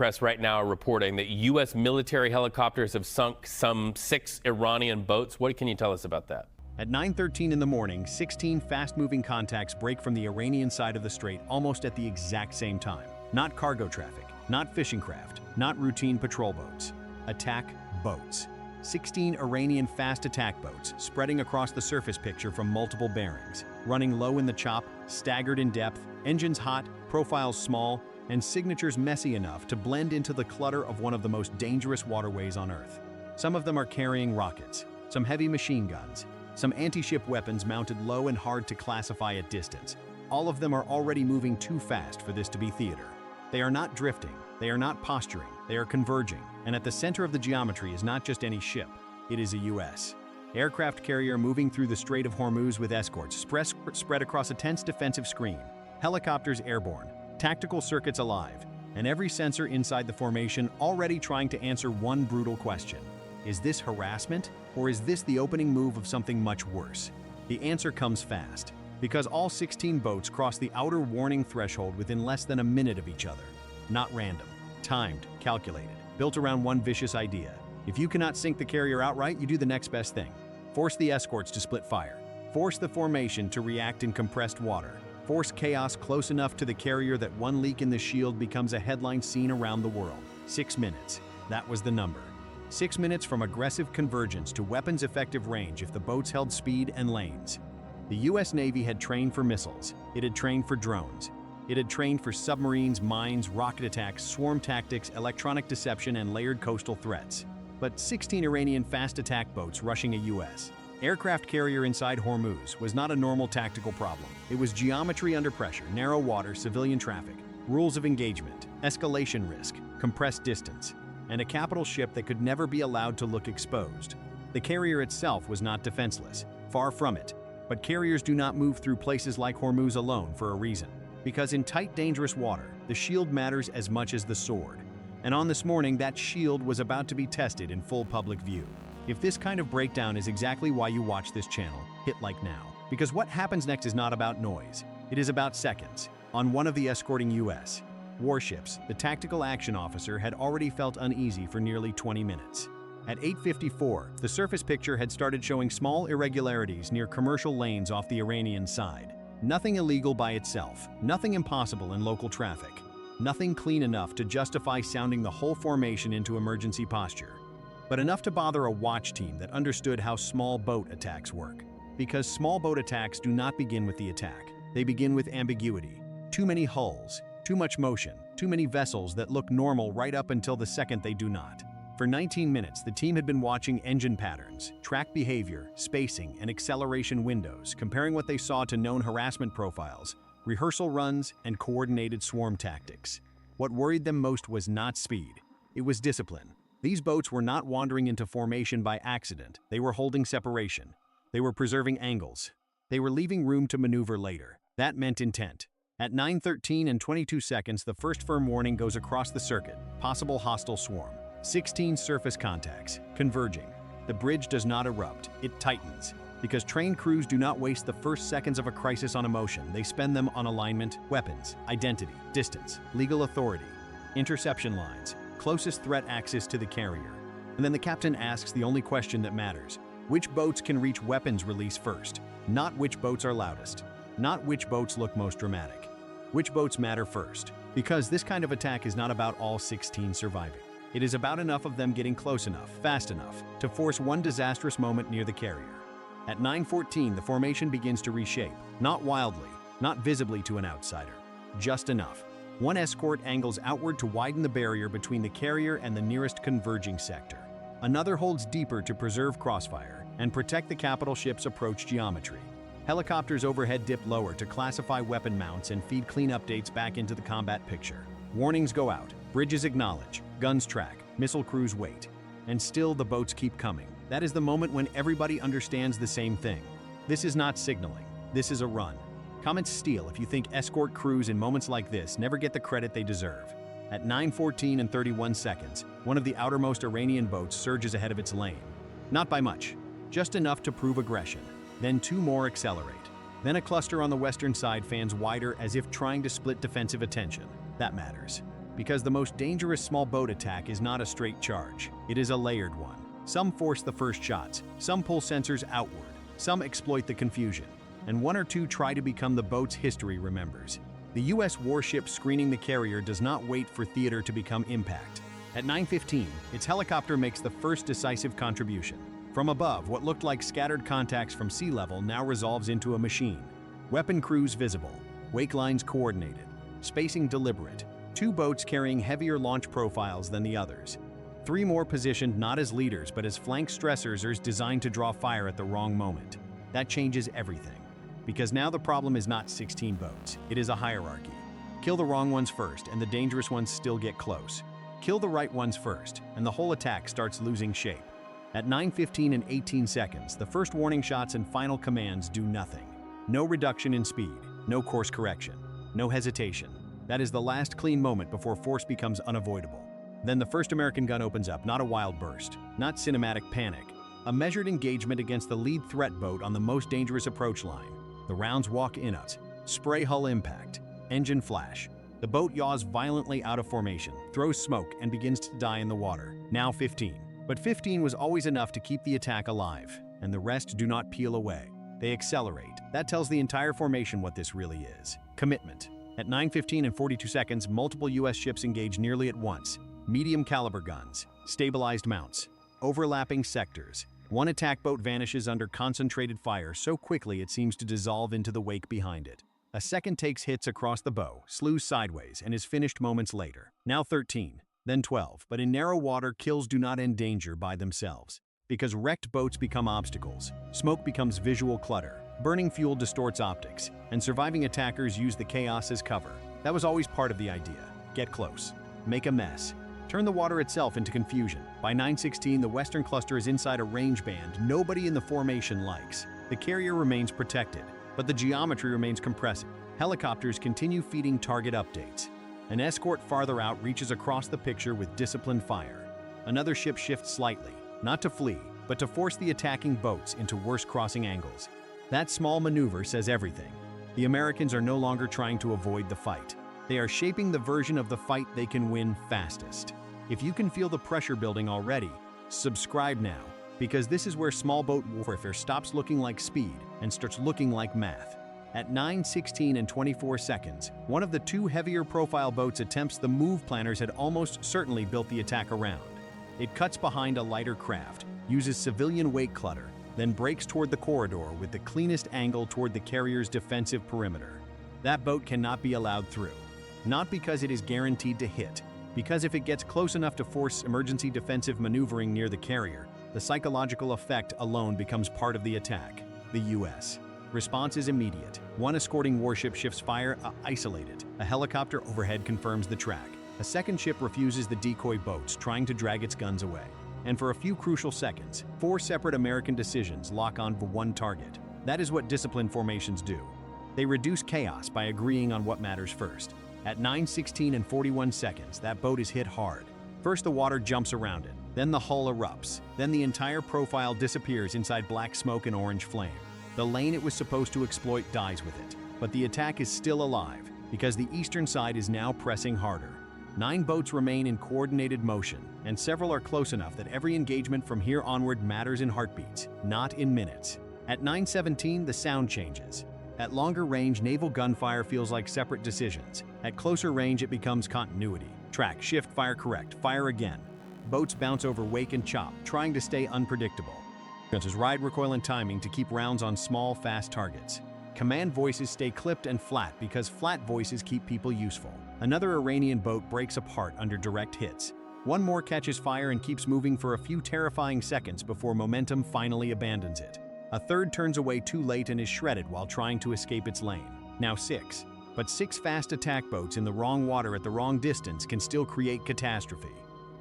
Press right now are reporting that U.S. military helicopters have sunk some 6 Iranian boats. What can you tell us about that? At 9:13 in the morning, 16 fast-moving contacts break from the Iranian side of the strait almost at the exact same time. Not cargo traffic, not fishing craft, not routine patrol boats. Attack boats. 16 Iranian fast attack boats spreading across the surface picture from multiple bearings, running low in the chop, staggered in depth, engines hot, profiles small, and signatures messy enough to blend into the clutter of one of the most dangerous waterways on Earth. Some of them are carrying rockets, some heavy machine guns, some anti-ship weapons mounted low and hard to classify at distance. All of them are already moving too fast for this to be theater. They are not drifting, they are not posturing, they are converging, and at the center of the geometry is not just any ship, it is a U.S. aircraft carrier moving through the Strait of Hormuz with escorts spread across a tense defensive screen, helicopters airborne, tactical circuits alive, and every sensor inside the formation already trying to answer one brutal question. Is this harassment, or is this the opening move of something much worse? The answer comes fast, because all 16 boats cross the outer warning threshold within less than a minute of each other. Not random, timed, calculated, built around one vicious idea. If you cannot sink the carrier outright, you do the next best thing. Force the escorts to split fire. Force the formation to react in compressed water. Force chaos close enough to the carrier that one leak in the shield becomes a headline seen around the world. 6 minutes. That was the number. 6 minutes from aggressive convergence to weapons-effective range if the boats held speed and lanes. The U.S. Navy had trained for missiles. It had trained for drones. It had trained for submarines, mines, rocket attacks, swarm tactics, electronic deception, and layered coastal threats. But 16 Iranian fast attack boats rushing a U.S. aircraft carrier inside Hormuz was not a normal tactical problem. It was geometry under pressure, narrow water, civilian traffic, rules of engagement, escalation risk, compressed distance, and a capital ship that could never be allowed to look exposed. The carrier itself was not defenseless, far from it, but carriers do not move through places like Hormuz alone for a reason. Because in tight, dangerous water, the shield matters as much as the sword. And on this morning, that shield was about to be tested in full public view. If this kind of breakdown is exactly why you watch this channel, hit like now. Because what happens next is not about noise. It is about seconds. On one of the escorting U.S. warships, the tactical action officer had already felt uneasy for nearly 20 minutes. At 8:54, the surface picture had started showing small irregularities near commercial lanes off the Iranian side. Nothing illegal by itself, nothing impossible in local traffic, nothing clean enough to justify sounding the whole formation into emergency posture, but enough to bother a watch team that understood how small boat attacks work. Because small boat attacks do not begin with the attack, they begin with ambiguity. Too many hulls, too much motion, too many vessels that look normal right up until the second they do not. For 19 minutes, the team had been watching engine patterns, track behavior, spacing, and acceleration windows, comparing what they saw to known harassment profiles, rehearsal runs, and coordinated swarm tactics. What worried them most was not speed. It was discipline. These boats were not wandering into formation by accident. They were holding separation. They were preserving angles. They were leaving room to maneuver later. That meant intent. At 9:13 and 22 seconds, the first firm warning goes across the circuit. Possible hostile swarm. 16 surface contacts, converging. The bridge does not erupt, it tightens. Because trained crews do not waste the first seconds of a crisis on emotion, they spend them on alignment, weapons, identity, distance, legal authority, interception lines, closest threat axis to the carrier. And then the captain asks the only question that matters. Which boats can reach weapons release first? Not which boats are loudest. Not which boats look most dramatic. Which boats matter first? Because this kind of attack is not about all 16 surviving. It is about enough of them getting close enough, fast enough, to force one disastrous moment near the carrier. At 9:14, the formation begins to reshape, not wildly, not visibly to an outsider, just enough. One escort angles outward to widen the barrier between the carrier and the nearest converging sector. Another holds deeper to preserve crossfire and protect the capital ship's approach geometry. Helicopters overhead dip lower to classify weapon mounts and feed clean updates back into the combat picture. Warnings go out, bridges acknowledge, guns track, missile crews wait. And still the boats keep coming. That is the moment when everybody understands the same thing. This is not signaling. This is a run. Comments steal if you think escort crews in moments like this never get the credit they deserve. At 9:14 and 31 seconds, one of the outermost Iranian boats surges ahead of its lane. Not by much, just enough to prove aggression. Then 2 more accelerate. Then a cluster on the western side fans wider as if trying to split defensive attention. That matters. Because the most dangerous small boat attack is not a straight charge. It is a layered one. Some force the first shots, some pull sensors outward, some exploit the confusion, and one or two try to become the boat's history remembers. The U.S. warship screening the carrier does not wait for theater to become impact. At 9:15, its helicopter makes the first decisive contribution. From above, what looked like scattered contacts from sea level now resolves into a machine. Weapon crews visible, wake lines coordinated, spacing deliberate, 2 boats carrying heavier launch profiles than the others. 3 more positioned not as leaders but as flank stressors designed to draw fire at the wrong moment. That changes everything. Because now the problem is not 16 boats, it is a hierarchy. Kill the wrong ones first and the dangerous ones still get close. Kill the right ones first and the whole attack starts losing shape. At 9:15 and 18 seconds, the first warning shots and final commands do nothing. No reduction in speed, no course correction, no hesitation. That is the last clean moment before force becomes unavoidable. Then the first American gun opens up, not a wild burst, not cinematic panic. A measured engagement against the lead threat boat on the most dangerous approach line. The rounds walk in us, spray hull impact, engine flash. The boat yaws violently out of formation, throws smoke, and begins to die in the water. Now 15. But 15 was always enough to keep the attack alive, and the rest do not peel away. They accelerate. That tells the entire formation what this really is. Commitment. At 9:15 and 42 seconds, multiple U.S. ships engage nearly at once. Medium caliber guns, stabilized mounts, overlapping sectors. One attack boat vanishes under concentrated fire so quickly it seems to dissolve into the wake behind it. A second takes hits across the bow, slews sideways, and is finished moments later. Now 13, then 12, but in narrow water, kills do not end danger by themselves. Because wrecked boats become obstacles, smoke becomes visual clutter, burning fuel distorts optics, and surviving attackers use the chaos as cover. That was always part of the idea. Get close. Make a mess. Turn the water itself into confusion. By 9:16, the western cluster is inside a range band nobody in the formation likes. The carrier remains protected, but the geometry remains compressive. Helicopters continue feeding target updates. An escort farther out reaches across the picture with disciplined fire. Another ship shifts slightly, not to flee, but to force the attacking boats into worse crossing angles. That small maneuver says everything. The Americans are no longer trying to avoid the fight. They are shaping the version of the fight they can win fastest. If you can feel the pressure building already, subscribe now, because this is where small boat warfare stops looking like speed and starts looking like math. At 9:16 and 24 seconds, one of the 2 heavier profile boats attempts the move planners had almost certainly built the attack around. It cuts behind a lighter craft, uses civilian wake clutter, then breaks toward the corridor with the cleanest angle toward the carrier's defensive perimeter. That boat cannot be allowed through. Not because it is guaranteed to hit, because if it gets close enough to force emergency defensive maneuvering near the carrier, the psychological effect alone becomes part of the attack. The U.S. response is immediate. One escorting warship shifts fire, isolated. A helicopter overhead confirms the track. A second ship refuses the decoy boats, trying to drag its guns away. And for a few crucial seconds, 4 separate American decisions lock on for one target. That is what disciplined formations do. They reduce chaos by agreeing on what matters first. At 9:16 and 41 seconds, that boat is hit hard. First the water jumps around it, then the hull erupts, then the entire profile disappears inside black smoke and orange flame. The lane it was supposed to exploit dies with it, but the attack is still alive because the eastern side is now pressing harder. 9 boats remain in coordinated motion, and several are close enough that every engagement from here onward matters in heartbeats, not in minutes. At 9:17, the sound changes. At longer range, naval gunfire feels like separate decisions. At closer range, it becomes continuity. Track, shift, fire, correct, fire again. Boats bounce over wake and chop, trying to stay unpredictable. Guns ride, recoil, and timing to keep rounds on small, fast targets. Command voices stay clipped and flat because flat voices keep people useful. Another Iranian boat breaks apart under direct hits. One more catches fire and keeps moving for a few terrifying seconds before momentum finally abandons it. A third turns away too late and is shredded while trying to escape its lane. Now 6. But 6 fast attack boats in the wrong water at the wrong distance can still create catastrophe.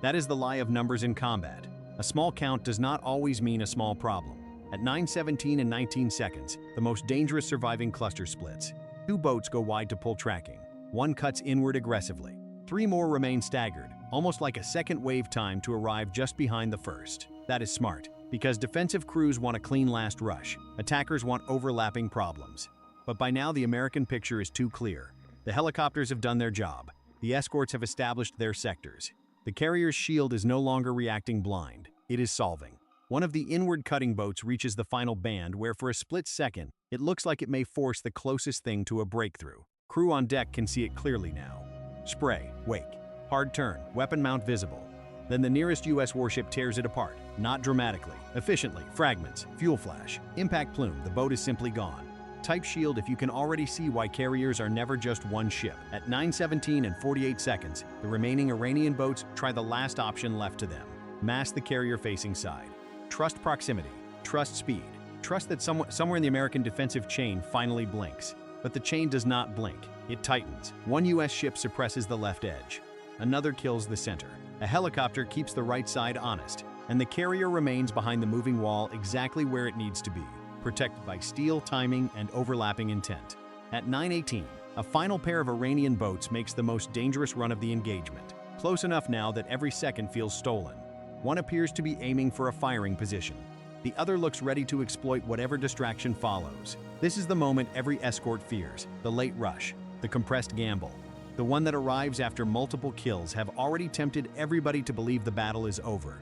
That is the lie of numbers in combat. A small count does not always mean a small problem. At 9:17 and 19 seconds, the most dangerous surviving cluster splits. 2 boats go wide to pull tracking. One cuts inward aggressively. 3 more remain staggered, almost like a second wave time to arrive just behind the first. That is smart, because defensive crews want a clean last rush. Attackers want overlapping problems. But by now the American picture is too clear. The helicopters have done their job. The escorts have established their sectors. The carrier's shield is no longer reacting blind. It is solving. One of the inward cutting boats reaches the final band where for a split second, it looks like it may force the closest thing to a breakthrough. Crew on deck can see it clearly now. Spray, wake, hard turn, weapon mount visible. Then the nearest US warship tears it apart, not dramatically, efficiently, fragments, fuel flash, impact plume, the boat is simply gone. Type shield if you can already see why carriers are never just one ship. At 9:17 and 48 seconds, the remaining Iranian boats try the last option left to them. Mass the carrier-facing side. Trust proximity, trust speed, trust that somewhere in the American defensive chain finally blinks. But the chain does not blink, it tightens. One US ship suppresses the left edge. Another kills the center. A helicopter keeps the right side honest, and the carrier remains behind the moving wall exactly where it needs to be, protected by steel, timing, and overlapping intent. At 9:18, a final pair of Iranian boats makes the most dangerous run of the engagement, close enough now that every second feels stolen. One appears to be aiming for a firing position. The other looks ready to exploit whatever distraction follows. This is the moment every escort fears, the late rush, the compressed gamble. The one that arrives after multiple kills have already tempted everybody to believe the battle is over.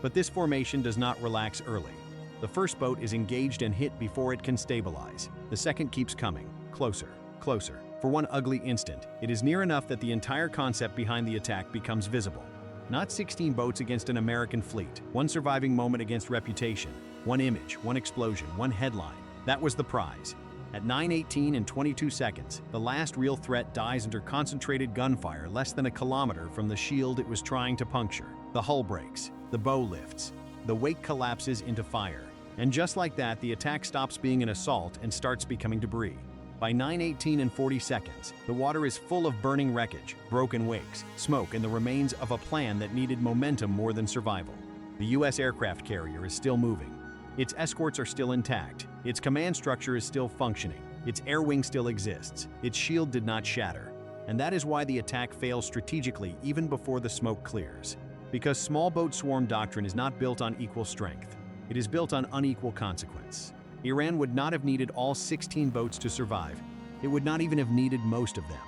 But this formation does not relax early. The first boat is engaged and hit before it can stabilize. The second keeps coming, closer, closer. For one ugly instant, it is near enough that the entire concept behind the attack becomes visible. Not 16 boats against an American fleet, one surviving moment against reputation, one image, one explosion, one headline. That was the prize. At 9:18 and 22 seconds, the last real threat dies under concentrated gunfire less than a kilometer from the shield it was trying to puncture. The hull breaks, the bow lifts, the wake collapses into fire. And just like that, the attack stops being an assault and starts becoming debris. By 9:18 and 40 seconds, the water is full of burning wreckage, broken wakes, smoke, and the remains of a plan that needed momentum more than survival. The US aircraft carrier is still moving. Its escorts are still intact. Its command structure is still functioning. Its air wing still exists. Its shield did not shatter. And that is why the attack fails strategically even before the smoke clears. Because small boat swarm doctrine is not built on equal strength. It is built on unequal consequence. Iran would not have needed all 16 boats to survive. It would not even have needed most of them.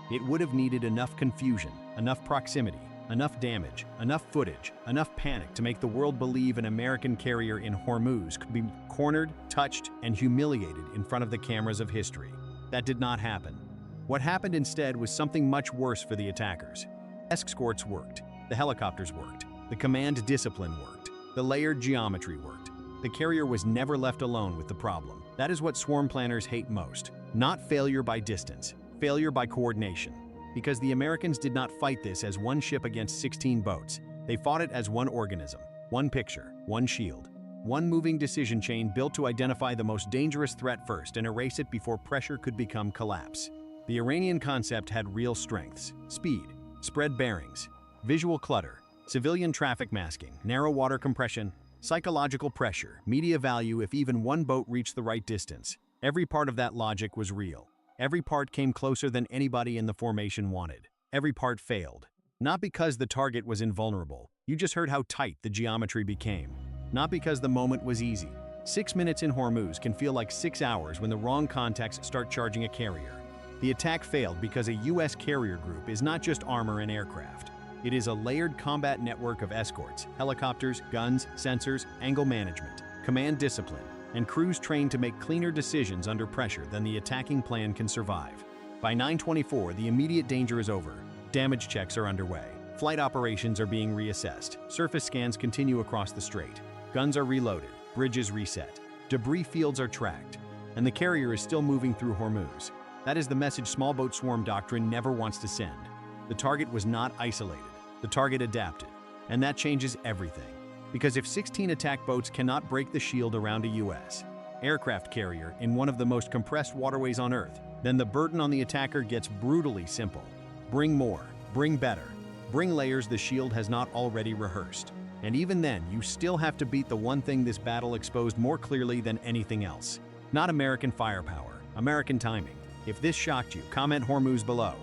It would have needed enough confusion, enough proximity, enough damage, enough footage, enough panic to make the world believe an American carrier in Hormuz could be cornered, touched, and humiliated in front of the cameras of history. That did not happen. What happened instead was something much worse for the attackers. Escorts worked. The helicopters worked. The command discipline worked. The layered geometry worked. The carrier was never left alone with the problem. That is what swarm planners hate most. Not failure by distance, failure by coordination. Because the Americans did not fight this as one ship against 16 boats. They fought it as one organism, one picture, one shield, one moving decision chain built to identify the most dangerous threat first and erase it before pressure could become collapse. The Iranian concept had real strengths: speed, spread bearings, visual clutter, civilian traffic masking, narrow water compression, psychological pressure, media value if even one boat reached the right distance. Every part of that logic was real. Every part came closer than anybody in the formation wanted. Every part failed. Not because the target was invulnerable. You just heard how tight the geometry became. Not because the moment was easy. 6 minutes in Hormuz can feel like 6 hours when the wrong contacts start charging a carrier. The attack failed because a US carrier group is not just armor and aircraft. It is a layered combat network of escorts, helicopters, guns, sensors, angle management, command discipline, and crews trained to make cleaner decisions under pressure than the attacking plan can survive. By 9:24, the immediate danger is over. Damage checks are underway. Flight operations are being reassessed. Surface scans continue across the strait. Guns are reloaded. Bridges reset. Debris fields are tracked. And the carrier is still moving through Hormuz. That is the message small boat swarm doctrine never wants to send. The target was not isolated. The target adapted. And that changes everything. Because if 16 attack boats cannot break the shield around a US aircraft carrier in one of the most compressed waterways on Earth, then the burden on the attacker gets brutally simple. Bring more, bring better, bring layers the shield has not already rehearsed. And even then, you still have to beat the one thing this battle exposed more clearly than anything else. Not American firepower, American timing. If this shocked you, comment Hormuz below.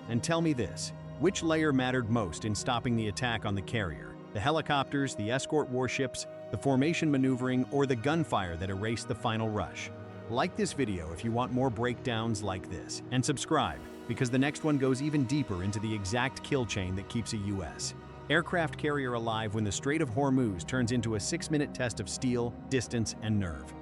And tell me this, which layer mattered most in stopping the attack on the carrier? The helicopters, the escort warships, the formation maneuvering, or the gunfire that erased the final rush? Like this video if you want more breakdowns like this, and subscribe. because the next one goes even deeper into the exact kill chain that keeps a U.S. aircraft carrier alive when the Strait of Hormuz turns into a 6-minute test of steel, distance, and nerve.